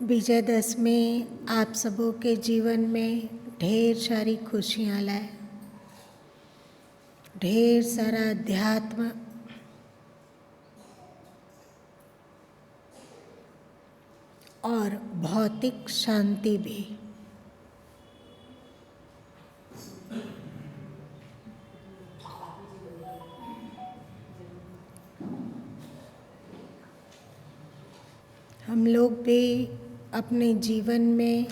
विजयदशमी आप सबों के जीवन में ढेर सारी खुशियाँ लाए, ढेर सारा अध्यात्म और भौतिक शांति भी। हम लोग भी अपने जीवन में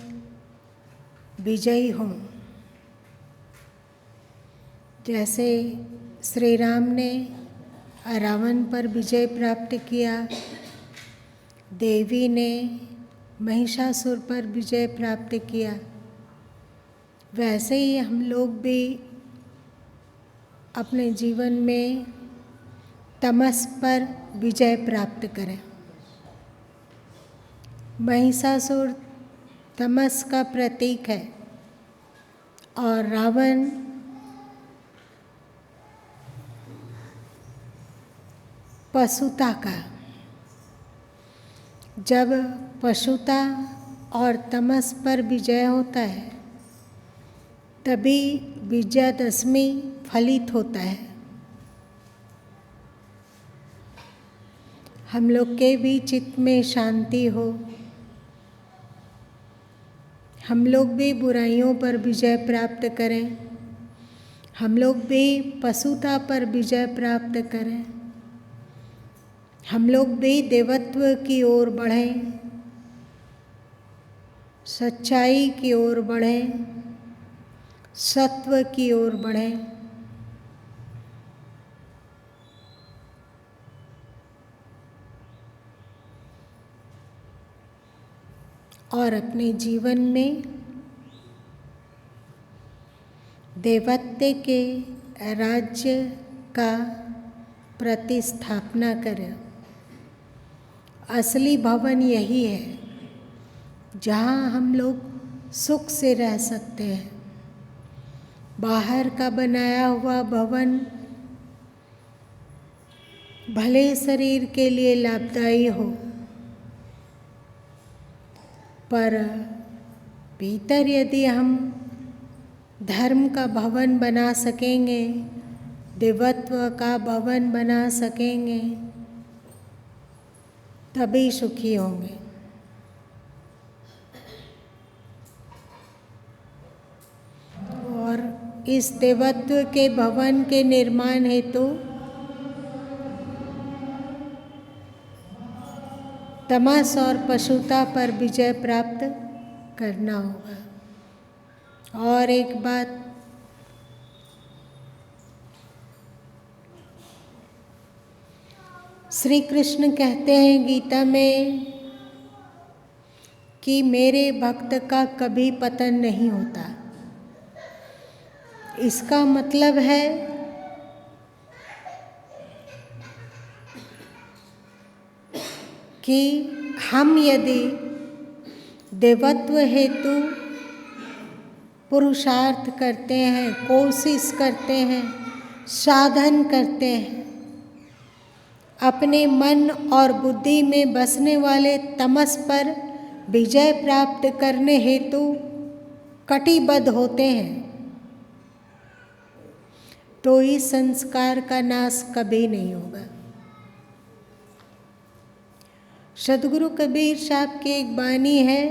विजयी हों, जैसे श्री राम ने रावण पर विजय प्राप्त किया, देवी ने महिषासुर पर विजय प्राप्त किया, वैसे ही हम लोग भी अपने जीवन में तमस पर विजय प्राप्त करें। महिषासुर तमस का प्रतीक है और रावण पशुता का। जब पशुता और तमस पर विजय होता है तभी विजयदशमी फलित होता है। हम लोग के भी चित्त में शांति हो, हम लोग भी बुराइयों पर विजय प्राप्त करें, हम लोग भी पशुता पर विजय प्राप्त करें, हम लोग भी देवत्व की ओर बढ़ें, सच्चाई की ओर बढ़ें, सत्व की ओर बढ़ें। और अपने जीवन में देवत्व के राज्य का प्रतिस्थापना करें। असली भवन यही है जहाँ हम लोग सुख से रह सकते हैं। बाहर का बनाया हुआ भवन भले शरीर के लिए लाभदायी हो, पर भीतर यदि हम धर्म का भवन बना सकेंगे, देवत्व का भवन बना सकेंगे, तभी सुखी होंगे। और इस देवत्व के भवन के निर्माण हेतु तमस और पशुता पर विजय प्राप्त करना होगा। और एक बात, श्री कृष्ण कहते हैं गीता में कि मेरे भक्त का कभी पतन नहीं होता। इसका मतलब है कि हम यदि देवत्व हेतु पुरुषार्थ करते हैं, कोशिश करते हैं, साधन करते हैं, अपने मन और बुद्धि में बसने वाले तमस पर विजय प्राप्त करने हेतु कटिबद्ध होते हैं, तो इस संस्कार का नाश कभी नहीं होगा। सदगुरु कबीर साहब की एक वाणी है,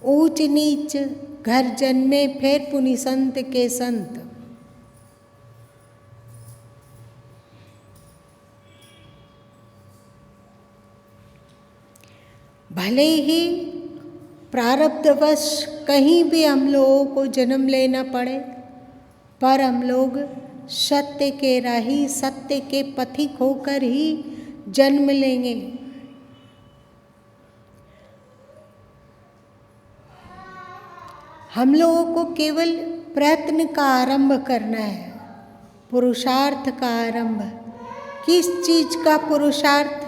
ऊंच नीच घर जन्मे फिर पुनि संत के संत। भले ही प्रारब्धवश कहीं भी हम लोगों को जन्म लेना पड़े, पर हम लोग सत्य के राही, सत्य के पथिक होकर ही जन्म लेंगे। हम लोगों को केवल प्रयत्न का आरंभ करना है, पुरुषार्थ का आरंभ। किस चीज का पुरुषार्थ,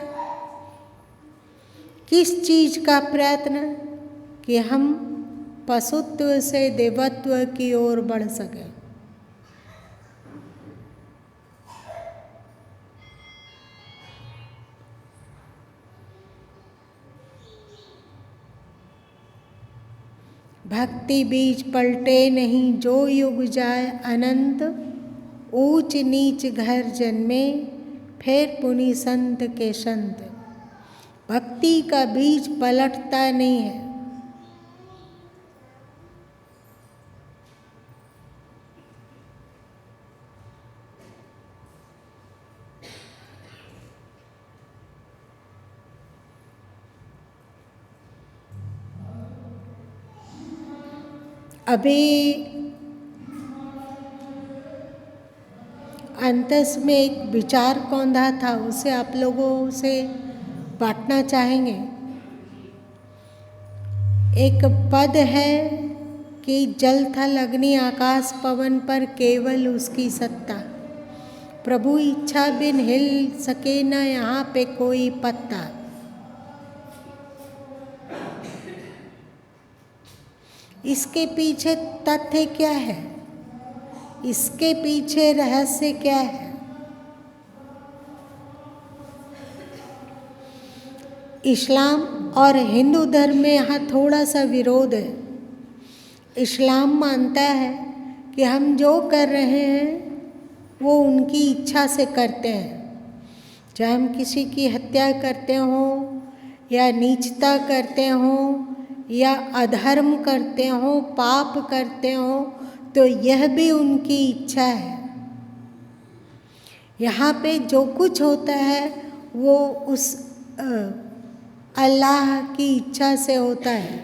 किस चीज का प्रयत्न? कि हम पशुत्व से देवत्व की ओर बढ़ सकें। भक्ति बीज पलटे नहीं, जो युग जाए अनंत। ऊंच नीच घर जन्मे, फिर पुनि संत के संत। भक्ति का बीज पलटता नहीं है। अभी अंतस में एक विचार कौंधा था, उसे आप लोगों से बांटना चाहेंगे। एक पद है कि जल थल अग्नि आकाश पवन पर केवल उसकी सत्ता। प्रभु इच्छा बिन हिल सके न यहाँ पे कोई पत्ता। इसके पीछे तथ्य क्या है? इसके पीछे रहस्य क्या है? इस्लाम और हिंदू धर्म में यहाँ थोड़ा सा विरोध है। इस्लाम मानता है कि हम जो कर रहे हैं वो उनकी इच्छा से करते हैं। चाहे हम किसी की हत्या करते हों या नीचता करते हों या अधर्म करते हों, पाप करते हों, तो यह भी उनकी इच्छा है। यहाँ पे जो कुछ होता है वो उस अल्लाह की इच्छा से होता है।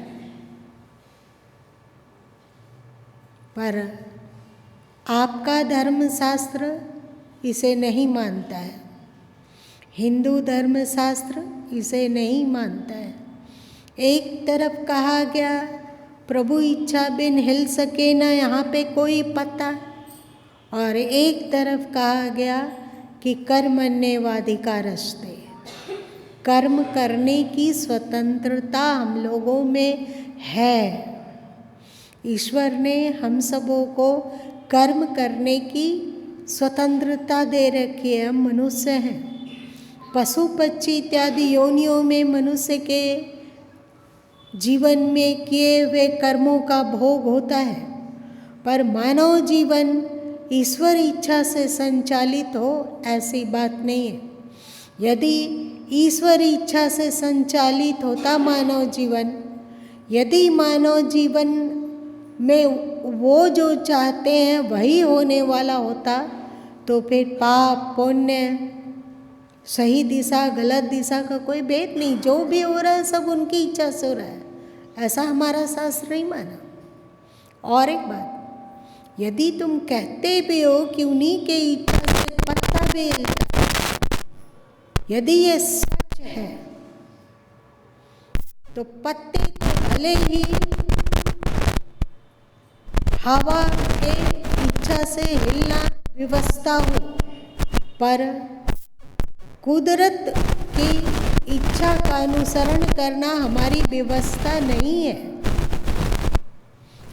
पर आपका धर्मशास्त्र इसे नहीं मानता है, हिंदू धर्मशास्त्र इसे नहीं मानता है। एक तरफ कहा गया प्रभु इच्छा बिन हिल सके ना यहाँ पे कोई पत्ता, और एक तरफ कहा गया कि कर्मण्येवाधिकारस्ते, कर्म करने की स्वतंत्रता हम लोगों में है। ईश्वर ने हम सबों को कर्म करने की स्वतंत्रता दे रखी है। हम मनुष्य हैं। पशु पक्षी इत्यादि योनियों में मनुष्य के जीवन में किए हुए कर्मों का भोग होता है, पर मानव जीवन ईश्वर इच्छा से संचालित हो, ऐसी बात नहीं है। यदि ईश्वर इच्छा से संचालित होता मानव जीवन, यदि मानव जीवन में वो जो चाहते हैं वही होने वाला होता, तो फिर पाप पुण्य, सही दिशा गलत दिशा का कोई भेद नहीं। जो भी हो रहा है सब उनकी इच्छा से हो रहा है, ऐसा हमारा शास्त्र नहीं माना। और एक बात, यदि तुम कहते भी हो कि उन्हीं के इच्छा से पत्ता भी हिलता है, यदि ये सच है तो पत्ते तो भले ही हवा के इच्छा से हिलना व्यवस्था हो, पर कुदरत की इच्छा का अनुसरण करना हमारी व्यवस्था नहीं है।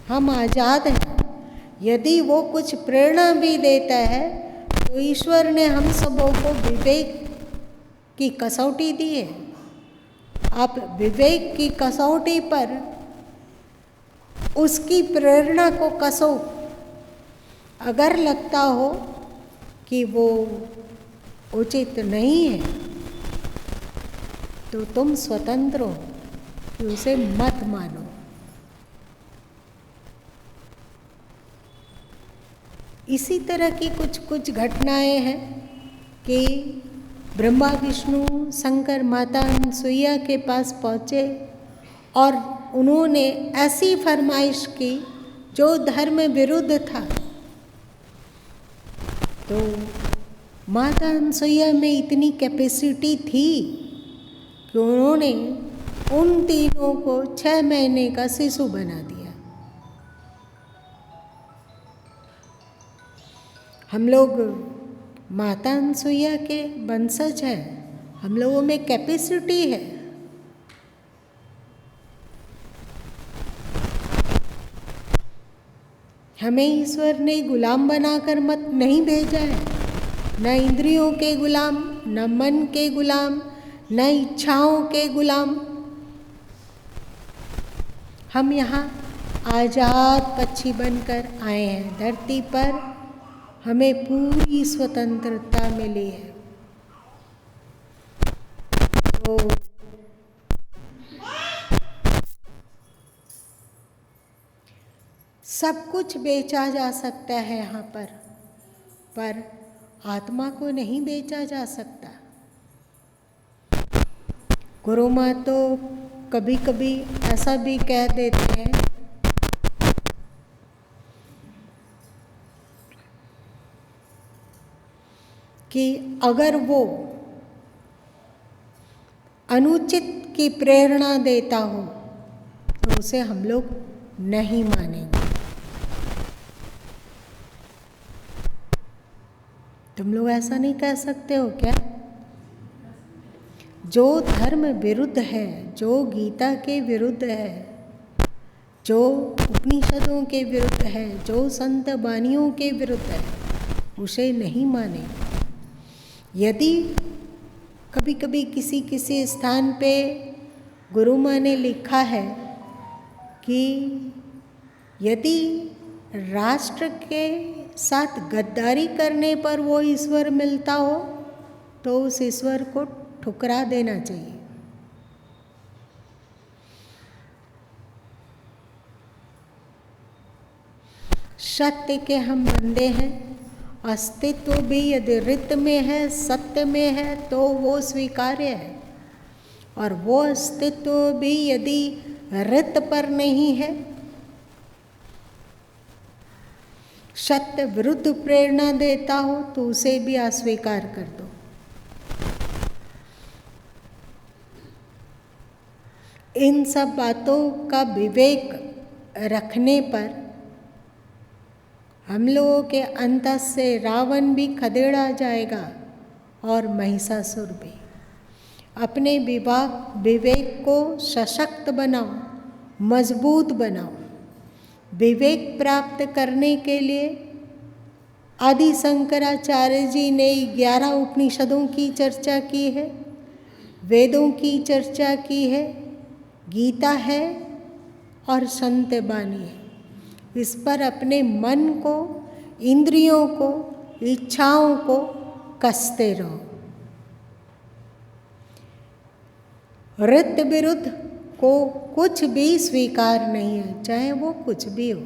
हम आज़ाद हैं। यदि वो कुछ प्रेरणा भी देता है तो ईश्वर ने हम सबों को विवेक की कसौटी दी है। आप विवेक की कसौटी पर उसकी प्रेरणा को कसो। अगर लगता हो कि वो उचित नहीं है तो तुम स्वतंत्र हो कि उसे मत मानो। इसी तरह की कुछ घटनाएं हैं कि ब्रह्मा विष्णु शंकर माता अनसुईया के पास पहुँचे और उन्होंने ऐसी फरमाइश की जो धर्म विरुद्ध था। तो माता अनसुईया में इतनी कैपेसिटी थी कि उन्होंने उन तीनों को 6 महीने का शिशु बना दिया। हम लोग माता अनसुईया के वंशज हैं, हम लोगों में कैपेसिटी है। हमें ईश्वर ने गुलाम बनाकर मत नहीं भेजा है, न इंद्रियों के गुलाम, न मन के गुलाम, न इच्छाओं के गुलाम। हम यहाँ आज़ाद पक्षी बनकर आए हैं धरती पर, हमें पूरी स्वतंत्रता मिली है। तो सब कुछ बेचा जा सकता है यहाँ पर आत्मा को नहीं बेचा जा सकता। गुरु माँ तो कभी कभी ऐसा भी कह देते हैं कि अगर वो अनुचित की प्रेरणा देता हो तो उसे हम लोग नहीं मानेंगे। तुम लोग ऐसा नहीं कह सकते हो क्या? जो धर्म विरुद्ध है, जो गीता के विरुद्ध है, जो उपनिषदों के विरुद्ध है, जो संत वाणियों के विरुद्ध है, उसे नहीं माने। यदि कभी कभी किसी स्थान पे गुरु माँ ने लिखा है कि यदि राष्ट्र के साथ गद्दारी करने पर वो ईश्वर मिलता हो तो उस ईश्वर को ठुकरा देना चाहिए। सत्य के हम बंदे हैं। अस्तित्व भी यदि रित में है, सत्य में है, तो वो स्वीकार्य है, और वो अस्तित्व भी यदि रित पर नहीं है, सत्य विरुद्ध प्रेरणा देता हो, तो उसे भी अस्वीकार कर दो। इन सब बातों का विवेक रखने पर हम लोगों के अंतर से रावण भी खदेड़ा जाएगा और महिषासुर भी। अपने विवेक को सशक्त बनाओ, मजबूत बनाओ। विवेक प्राप्त करने के लिए आदि शंकराचार्य जी ने 11 उपनिषदों की चर्चा की है, वेदों की चर्चा की है, गीता है और संत वाणी है। इस पर अपने मन को, इंद्रियों को, इच्छाओं को कसते रहो। रित विरुद्ध को कुछ भी स्वीकार नहीं है, चाहे वो कुछ भी हो।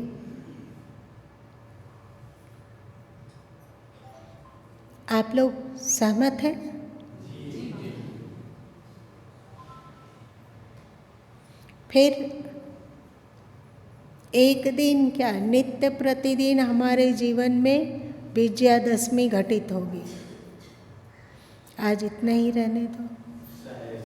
आप लोग सहमत हैं? फिर एक दिन क्या, नित्य प्रतिदिन हमारे जीवन में विजयादशमी घटित होगी। आज इतना ही रहने दो।